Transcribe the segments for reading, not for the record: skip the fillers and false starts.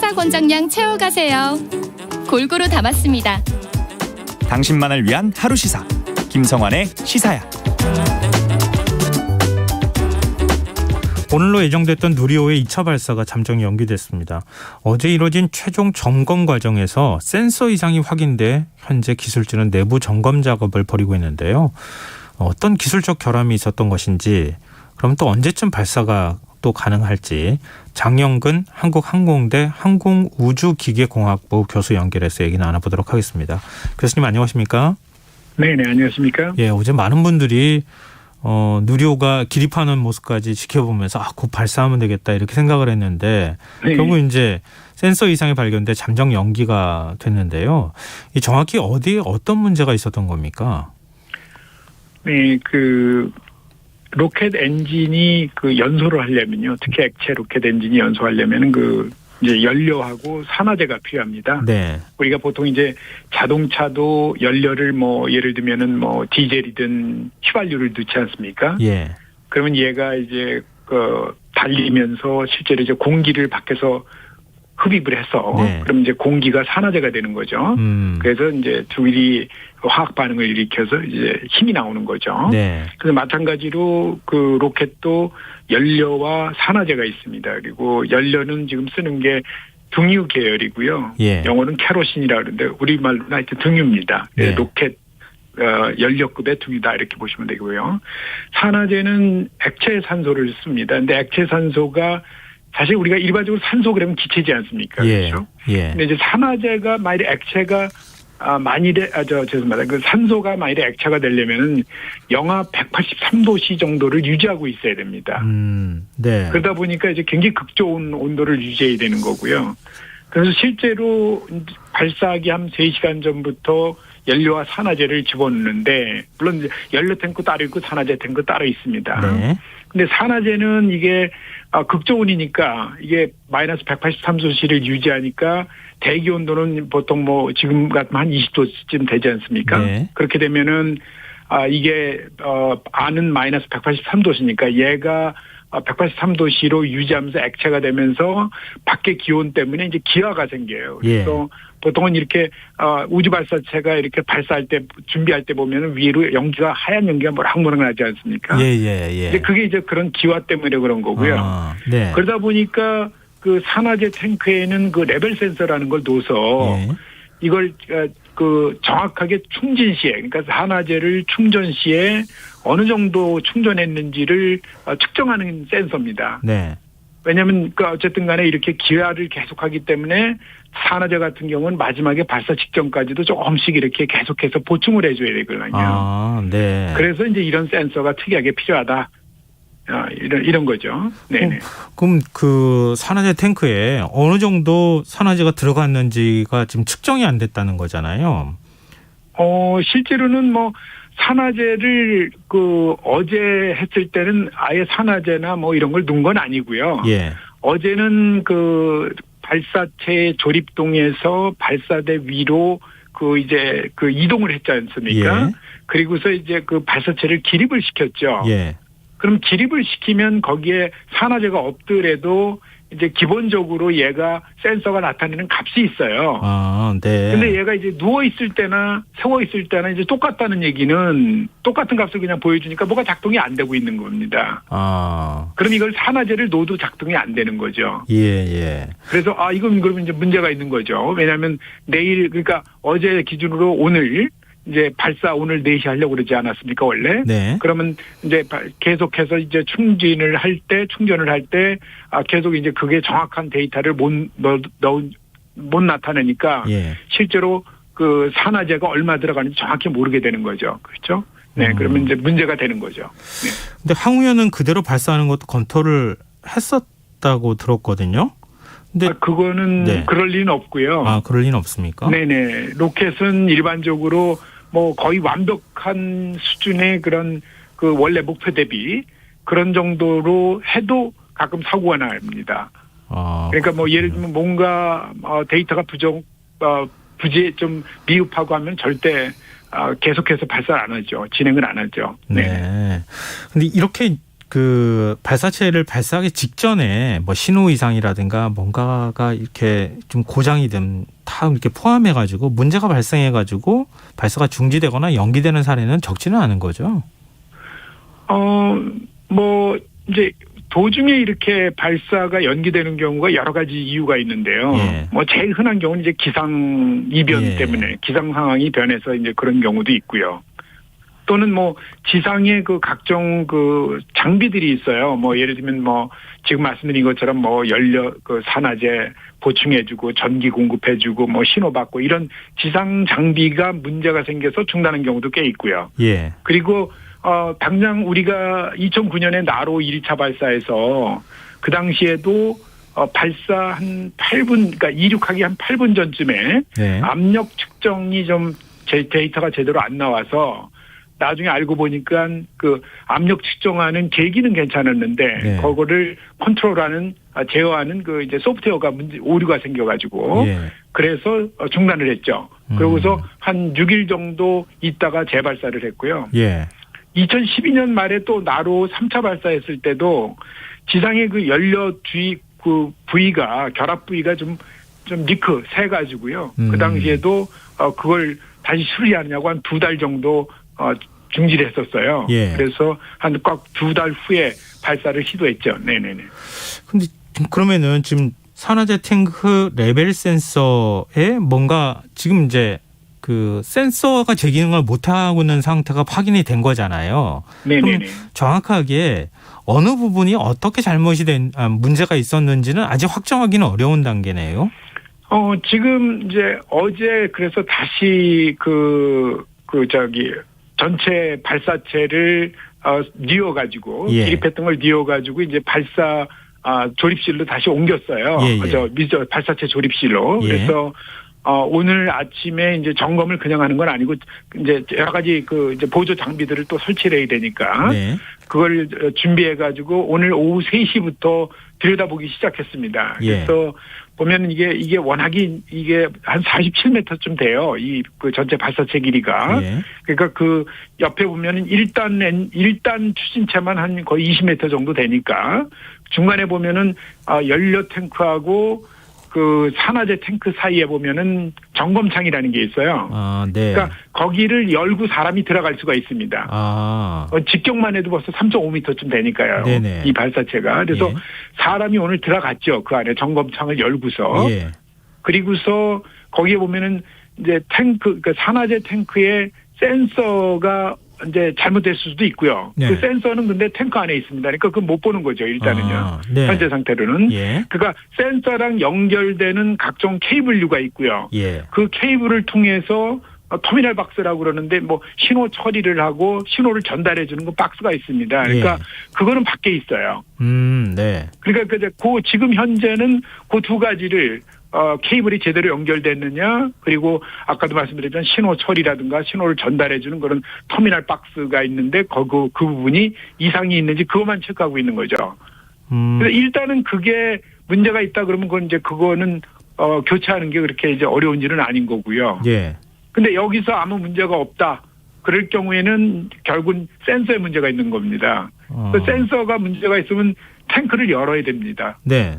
시사 권장량 채워가세요. 골고루 담았습니다. 당신만을 위한 하루 시사 김성환의 시사야. 오늘로 예정됐던 누리호의 2차 발사가 잠정 연기됐습니다. 어제 이뤄진 최종 점검 과정에서 센서 이상이 확인돼 현재 기술진은 내부 점검 작업을 벌이고 있는데요. 어떤 기술적 결함이 있었던 것인지, 그럼 또 언제쯤 발사가 또 가능할지 장영근 한국항공대 항공우주기계공학부 교수 연결해서 얘기 나눠보도록 하겠습니다. 교수님 안녕하십니까? 네, 안녕하십니까? 예, 어제 많은 분들이 누리호가 기립하는 모습까지 지켜보면서 곧 발사하면 되겠다 이렇게 생각을 했는데 네. 결국 이제 센서 이상이 발견돼 잠정 연기가 됐는데요. 이 정확히 어디에 어떤 문제가 있었던 겁니까? 네, 로켓 엔진이 연소를 하려면요, 특히 액체 로켓 엔진이 연소하려면은 이제 연료하고 산화제가 필요합니다. 네. 우리가 보통 이제 자동차도 연료를 예를 들면은 디젤이든 휘발유를 넣지 않습니까? 예. 그러면 얘가 이제 달리면서 실제로 이제 공기를 밖에서 흡입을 해서 네. 그럼 이제 공기가 산화제가 되는 거죠. 그래서 이제 둘이 화학 반응을 일으켜서 이제 힘이 나오는 거죠. 네. 그래서 마찬가지로 로켓도 연료와 산화제가 있습니다. 그리고 연료는 지금 쓰는 게 등유 계열이고요. 예. 영어는 캐로신이라 그러는데 우리말로는 하여튼 등유입니다. 네. 로켓 연료급의 등유다 이렇게 보시면 되고요. 산화제는 액체 산소를 씁니다. 근데 액체 산소가 사실 우리가 일반적으로 산소 그러면 기체지 않습니까? 예. 그렇죠? 예. 근데 이제 산화제가 만일에 액체가 죄송합니다. 산소가 만일에 액체가 되려면은 영하 183도씨 정도를 유지하고 있어야 됩니다. 네. 그러다 보니까 이제 굉장히 극저온 온도를 유지해야 되는 거고요. 그래서 실제로 발사하기 한 3시간 전부터 연료와 산화제를 집어넣는데, 물론 이제 연료 탱크 따로 있고 산화제 탱크 따로 있습니다. 네. 근데 산화제는 이게 극저온이니까 이게 마이너스 183도씨를 유지하니까 대기 온도는 보통 지금 같으면 한 20도쯤 되지 않습니까? 네. 그렇게 되면은 이게 안은 마이너스 183도씨니까 얘가 183도씨로 유지하면서 액체가 되면서 밖의 기온 때문에 이제 기화가 생겨요. 그래서 보통은 이렇게 우주 발사체가 이렇게 발사할 때 준비할 때 보면은 위로 연기가 하얀 연기가 모락모락 나지 않습니까? 예. 근데 그게 이제 그런 기화 때문에 그런 거고요. 네. 그러다 보니까 산화제 탱크에는 레벨 센서라는 걸 둬서 이걸 정확하게 충진 시에, 그러니까 산화제를 충전 시에 어느 정도 충전했는지를 측정하는 센서입니다. 네. 왜냐하면 어쨌든 간에 이렇게 기화를 계속하기 때문에 산화제 같은 경우는 마지막에 발사 직전까지도 조금씩 이렇게 계속해서 보충을 해줘야 되거든요. 네. 그래서 이제 이런 센서가 특이하게 필요하다. 이런 거죠. 네네. 그럼 산화제 탱크에 어느 정도 산화제가 들어갔는지가 지금 측정이 안 됐다는 거잖아요. 실제로는 산화제를 어제 했을 때는 아예 산화제나 이런 걸 넣은 건 아니고요. 예. 어제는 발사체 조립동에서 발사대 위로 이제 이동을 했지 않습니까? 예. 그리고서 이제 발사체를 기립을 시켰죠. 예. 그럼 기립을 시키면 거기에 산화제가 없더라도 이제 기본적으로 얘가 센서가 나타내는 값이 있어요. 네. 근데 얘가 이제 누워 있을 때나 세워 있을 때나 이제 똑같다는 얘기는 똑같은 값을 그냥 보여주니까 뭐가 작동이 안 되고 있는 겁니다. 그럼 이걸 산화제를 넣어도 작동이 안 되는 거죠. 예. 그래서 이건 그러면 이제 문제가 있는 거죠. 왜냐하면 내일, 그러니까 어제 기준으로 오늘 이제 발사 오늘 4시 하려고 그러지 않았습니까, 원래? 네. 그러면 이제 계속해서 이제 충전을 할 때 계속 이제 그게 정확한 데이터를 못 나타내니까 실제로 산화제가 얼마 들어가는지 정확히 모르게 되는 거죠. 그렇죠? 네. 그러면 이제 문제가 되는 거죠. 네. 근데 항우연은 그대로 발사하는 것도 검토를 했었다고 들었거든요. 근데 그거는 그럴 리는 없고요. 그럴 리는 없습니까? 네네. 로켓은 일반적으로 거의 완벽한 수준의 그런 원래 목표 대비 그런 정도로 해도 가끔 사고가 납니다. 그러니까 예를 들면 뭔가 데이터가 좀 미흡하고 하면 절대 계속해서 발사를 안 하죠. 진행을 안 하죠. 네. 근데 이렇게 그 발사체를 발사하기 직전에 뭐 신호 이상이라든가 뭔가가 이렇게 좀 고장이 된 다 이렇게 포함해가지고 문제가 발생해가지고 발사가 중지되거나 연기되는 사례는 적지는 않은 거죠. 뭐 이제 도중에 이렇게 발사가 연기되는 경우가 여러 가지 이유가 있는데요. 예. 뭐 제일 흔한 경우는 이제 기상 이변 예. 때문에 기상 상황이 변해서 이제 그런 경우도 있고요. 또는 뭐 지상에 그 각종 그 장비들이 있어요. 뭐 예를 들면 뭐 지금 말씀드린 것처럼 뭐 연료 그 산화제 보충해주고 전기 공급해주고 뭐 신호 받고 이런 지상 장비가 문제가 생겨서 중단한 경우도 꽤 있고요. 예. 그리고 당장 우리가 2009년에 나로 1차 발사해서 그 당시에도 발사 한 8분, 그러니까 이륙하기 한 8분 전쯤에 네. 압력 측정이 좀 데이터가 제대로 안 나와서 나중에 알고 보니까 그 압력 측정하는 계기는 괜찮았는데 네. 그거를 컨트롤하는 제어하는 그 이제 소프트웨어가 오류가 생겨가지고 예. 그래서 중단을 했죠. 그러고서 한 6일 정도 있다가 재발사를 했고요. 예. 2012년 말에 또 나로 3차 발사했을 때도 지상의 그 연료 주위 그 부위가 결합 부위가 좀 리크 새 가지고요. 그 당시에도 그걸 다시 수리하느냐고 한 2달 정도 중지를 했었어요. 예. 그래서 한 꽉 2달 후에 발사를 시도했죠. 네네네. 근데 그러면은 지금 산화제 탱크 레벨 센서에 뭔가 지금 이제 그 센서가 제 기능을 못하고 있는 상태가 확인이 된 거잖아요. 네네네. 그럼 정확하게 어느 부분이 어떻게 잘못이 문제가 있었는지는 아직 확정하기는 어려운 단계네요. 지금 이제 어제 그래서 다시 전체 발사체를 뉘어가지고 예. 기립했던 걸 뉘어가지고 이제 발사 조립실로 다시 옮겼어요. 예. 발사체 조립실로. 예. 그래서 오늘 아침에 이제 점검을 그냥 하는 건 아니고 이제 여러 가지 그 이제 보조 장비들을 또 설치를 해야 되니까 네. 그걸 준비해 가지고 오늘 오후 3시부터 들여다보기 시작했습니다. 예. 그래서 보면 이게 워낙이 이게 한 47m쯤 돼요. 이 그 전체 발사체 길이가. 예. 그러니까 그 옆에 보면은 1단 추진체만 한 거의 20m 정도 되니까 중간에 보면은 연료 탱크하고 그 산화제 탱크 사이에 보면은 점검창이라는 게 있어요. 네. 그러니까 거기를 열고 사람이 들어갈 수가 있습니다. 직경만 해도 벌써 3.5m쯤 되니까요. 네네. 이 발사체가. 그래서 예. 사람이 오늘 들어갔죠. 그 안에 점검창을 열고서. 예. 그리고서 거기에 보면은 이제 그러니까 산화제 탱크에 센서가 이제 잘못됐을 수도 있고요. 네. 그 센서는 근데 탱크 안에 있습니다. 그러니까 그건 못 보는 거죠. 일단은요. 네. 현재 상태로는. 예. 그러니까 센서랑 연결되는 각종 케이블류가 있고요. 예. 그 케이블을 통해서 터미널 박스라고 그러는데 뭐 신호 처리를 하고 신호를 전달해 주는 그 박스가 있습니다. 그러니까 그거는 밖에 있어요. 네. 그러니까 지금 현재는 그 두 가지를 케이블이 제대로 연결됐느냐, 그리고 아까도 말씀드렸지만 신호 처리라든가 신호를 전달해 주는 그런 터미널 박스가 있는데 그 부분이 이상이 있는지 그것만 체크하고 있는 거죠. 그래서 일단은 그게 문제가 있다 그러면 그거는 교체하는 게 그렇게 이제 어려운 일은 아닌 거고요. 예. 근데 여기서 아무 문제가 없다. 그럴 경우에는 결국은 센서에 문제가 있는 겁니다. 그 센서가 문제가 있으면 탱크를 열어야 됩니다. 네.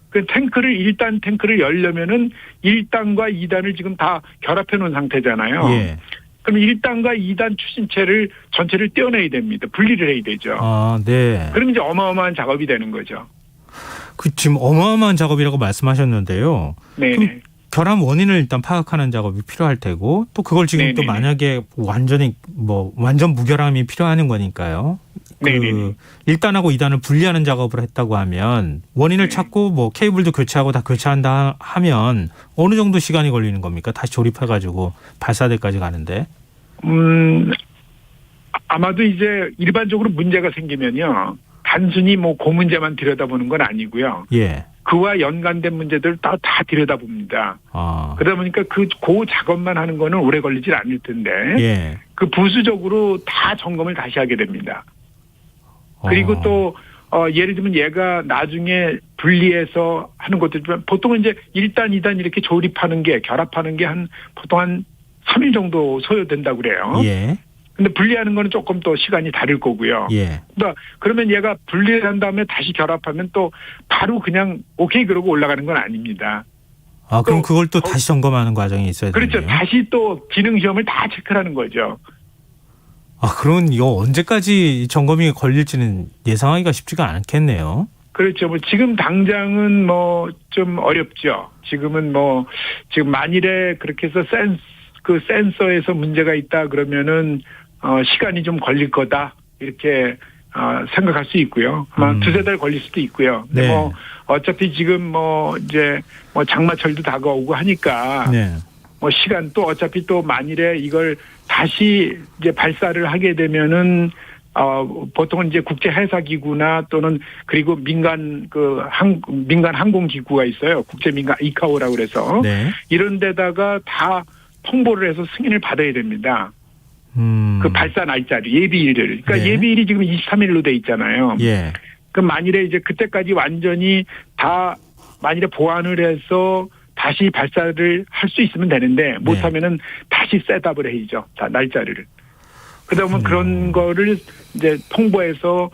그 탱크를 1단 탱크를 열려면은 1단과 2단을 지금 다 결합해 놓은 상태잖아요. 예. 그럼 1단과 2단 추진체를 전체를 떼어내야 됩니다. 분리를 해야 되죠. 네. 그럼 이제 어마어마한 작업이 되는 거죠. 지금 어마어마한 작업이라고 말씀하셨는데요. 네. 그럼 결함 원인을 일단 파악하는 작업이 필요할 테고 또 그걸 지금 네네. 또 만약에 완전 무결함이 필요한 거니까요. 네네. 1단하고 2단을 분리하는 작업을 했다고 하면 원인을 찾고 케이블도 교체하고 다 교체한다 하면 어느 정도 시간이 걸리는 겁니까? 다시 조립해가지고 발사대까지 가는데. 아마도 이제 일반적으로 문제가 생기면요. 단순히 그 문제만 들여다보는 건 아니고요. 예. 그와 연관된 문제들을 다 들여다봅니다. 그러다 보니까 그 작업만 하는 거는 오래 걸리질 않을 텐데. 예. 그 부수적으로 다 점검을 다시 하게 됩니다. 그리고 또 예를 들면 얘가 나중에 분리해서 하는 것들이지만 보통은 이제 1단, 2단 이렇게 조립하는 게 결합하는 게 보통 한 3일 정도 소요된다고 그래요. 예. 근데 분리하는 거는 조금 또 시간이 다를 거고요. 예. 그러면 얘가 분리를 한 다음에 다시 결합하면 또 바로 그냥 오케이 그러고 올라가는 건 아닙니다. 아, 그럼 또 그걸 또 다시 점검하는 과정이 있어야 되네요. 그렇죠. 다시 또 기능 시험을 다 체크하는 거죠. 아, 그러면 이거 언제까지 점검이 걸릴지는 예상하기가 쉽지가 않겠네요. 그렇죠. 뭐 지금 당장은 뭐 좀 어렵죠. 지금은 뭐 지금 만일에 그렇게 해서 센서에서 문제가 있다 그러면은 시간이 좀 걸릴 거다 이렇게 생각할 수 있고요. 아마 두세 달 걸릴 수도 있고요. 근데 네. 뭐 어차피 지금 뭐 이제 뭐 장마철도 다가오고 하니까 네. 뭐 시간 또 어차피 또 만일에 이걸 다시 이제 발사를 하게 되면은 보통은 이제 국제 해사 기구나 또는 그리고 민간 항공 기구가 있어요. 국제 민간 이카오라고 그래서 네. 이런 데다가 다 통보를 해서 승인을 받아야 됩니다. 그 발사 날짜를 예비일을. 그러니까 네. 예비일이 지금 23일로 돼 있잖아요. 예. 그럼 만일에 이제 그때까지 완전히 다 만일에 보완을 해서 다시 발사를 할 수 있으면 되는데 못하면은 다시 셋업을 해야죠. 다 날짜를. 그러다 보면 그런 거를 이제 통보해서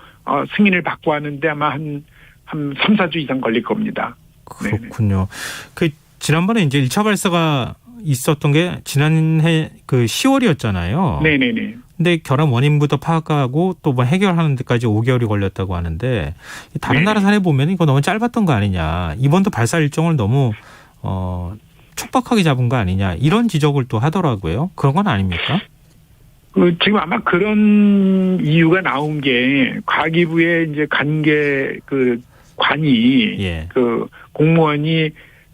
승인을 받고 하는데 아마 한 3, 4주 이상 걸릴 겁니다. 그렇군요. 그 지난번에 이제 1차 발사가 있었던 게 지난해 그 10월이었잖아요. 네네네. 근데 결함 원인부터 파악하고 또 뭐 해결하는 데까지 5개월이 걸렸다고 하는데 다른 나라 사례 보면 이거 너무 짧았던 거 아니냐. 이번도 발사 일정을 너무 촉박하게 잡은 거 아니냐. 이런 지적을 또 하더라고요. 그런 건 아닙니까? 지금 아마 그런 이유가 나온 게 과기부의 이제 관계 관이 예. 공무원이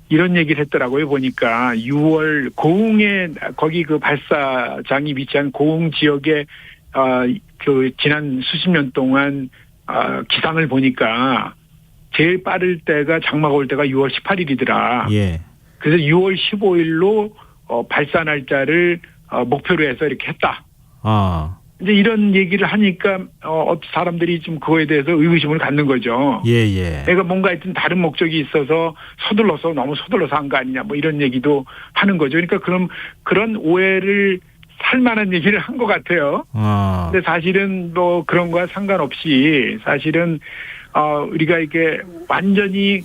이런 얘기를 했더라고요. 보니까 6월 고흥에 거기 그 발사장이 위치한 고흥 지역에 지난 수십 년 동안 기상을 보니까 제일 빠를 때가 장마가 올 때가 6월 18일이더라. 예. 그래서 6월 15일로 발사 날짜를 목표로 해서 이렇게 했다. 아. 이제 이런 얘기를 하니까 사람들이 좀 그거에 대해서 의구심을 갖는 거죠. 예. 내가 뭔가 하여튼 다른 목적이 있어서 너무 서둘러서 한 거 아니냐 뭐 이런 얘기도 하는 거죠. 그러니까 그런 오해를 살 만한 얘기를 한 것 같아요. 아. 근데 사실은 뭐 그런 거와 상관없이 사실은 우리가 이게 완전히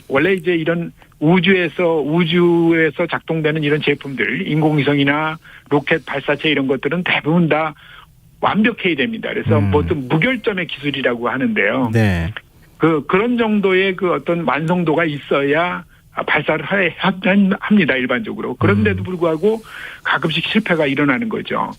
원래 이제 이런 우주에서 작동되는 이런 제품들, 인공위성이나 로켓 발사체 이런 것들은 대부분 다 완벽해야 됩니다. 그래서 보통 무결점의 기술이라고 하는데요. 네. 그런 정도의 어떤 완성도가 있어야 발사를 합니다, 일반적으로. 그런데도 불구하고 가끔씩 실패가 일어나는 거죠.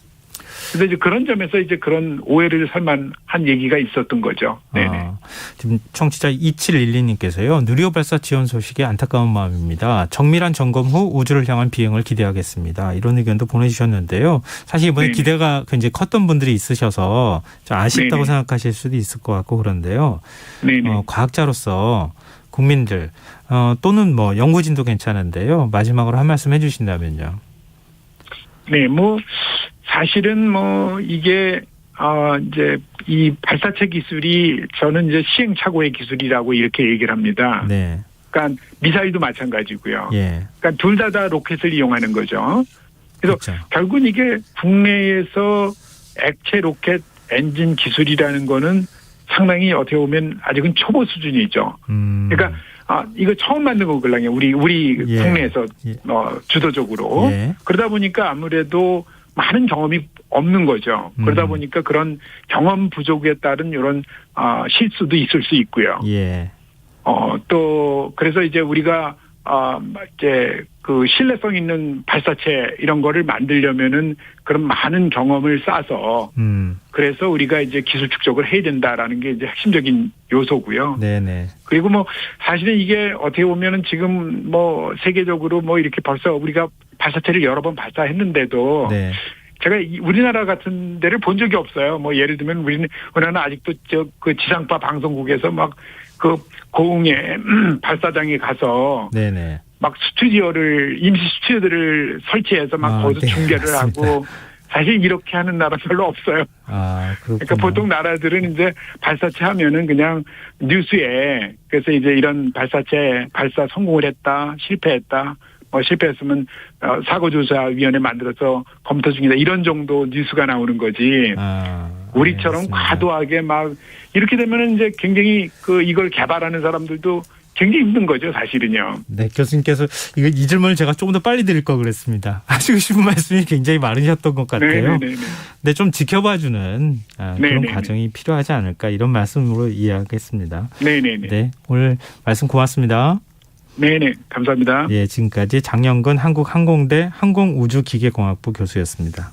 그래서 이제 그런 점에서 이제 그런 오해를 살만한 얘기가 있었던 거죠. 네네. 지금 청취자 2712님께서요. 누리호 발사 지원 소식에 안타까운 마음입니다. 정밀한 점검 후 우주를 향한 비행을 기대하겠습니다. 이런 의견도 보내주셨는데요. 사실 이번에 네네. 기대가 굉장히 컸던 분들이 있으셔서 좀 아쉽다고 네네. 생각하실 수도 있을 것 같고 그런데요. 네네. 과학자로서 국민들 또는 뭐 연구진도 괜찮은데요. 마지막으로 한 말씀 해주신다면요. 네, 뭐 사실은 뭐 이게 이제 이 발사체 기술이 저는 이제 시행착오의 기술이라고 이렇게 얘기를 합니다. 네. 그러니까 미사일도 마찬가지고요. 예. 그러니까 둘 다 로켓을 이용하는 거죠. 그래서 그렇죠. 결국은 이게 국내에서 액체 로켓 엔진 기술이라는 거는 상당히 어떻게 보면 아직은 초보 수준이죠. 그러니까 이거 처음 만든 거거든요. 우리 예. 국내에서 예. 주도적으로. 예. 그러다 보니까 아무래도 많은 경험이 없는 거죠. 그러다 보니까 그런 경험 부족에 따른 이런 실수도 있을 수 있고요. 예. 또 그래서 이제 우리가 이제 신뢰성 있는 발사체 이런 거를 만들려면은 그런 많은 경험을 쌓아서 그래서 우리가 이제 기술 축적을 해야 된다라는 게 이제 핵심적인 요소고요. 네네. 그리고 뭐 사실은 이게 어떻게 보면은 지금 뭐 세계적으로 뭐 이렇게 벌써 우리가 발사체를 여러 번 발사했는데도 네. 제가 우리나라 같은 데를 본 적이 없어요. 뭐 예를 들면 우리나라는 아직도 지상파 방송국에서 막 고흥에 발사장에 가서 네네. 막 임시 스튜디오들을 설치해서 막 거기서 네, 중계를 맞습니다. 하고 사실 이렇게 하는 나라 별로 없어요. 그렇군요. 그러니까 보통 나라들은 이제 발사체 하면은 그냥 뉴스에 그래서 이제 이런 발사 성공을 했다, 실패했다, 실패했으면 사고조사위원회 만들어서 검토 중이다. 이런 정도 뉴스가 나오는 거지. 우리처럼 알겠습니다. 과도하게 막 이렇게 되면은 이제 굉장히 이걸 개발하는 사람들도 굉장히 힘든 거죠, 사실은요. 네, 교수님께서 이 질문을 제가 조금 더 빨리 드릴 걸 그랬습니다. 하시고 싶은 말씀이 굉장히 많으셨던 것 같아요. 네네네. 네, 좀 지켜봐주는 그런 네네네. 과정이 필요하지 않을까 이런 말씀으로 이해하겠습니다. 네네네. 네, 오늘 말씀 고맙습니다. 네네. 감사합니다. 예, 지금까지 장영근 한국항공대 항공우주기계공학부 교수였습니다.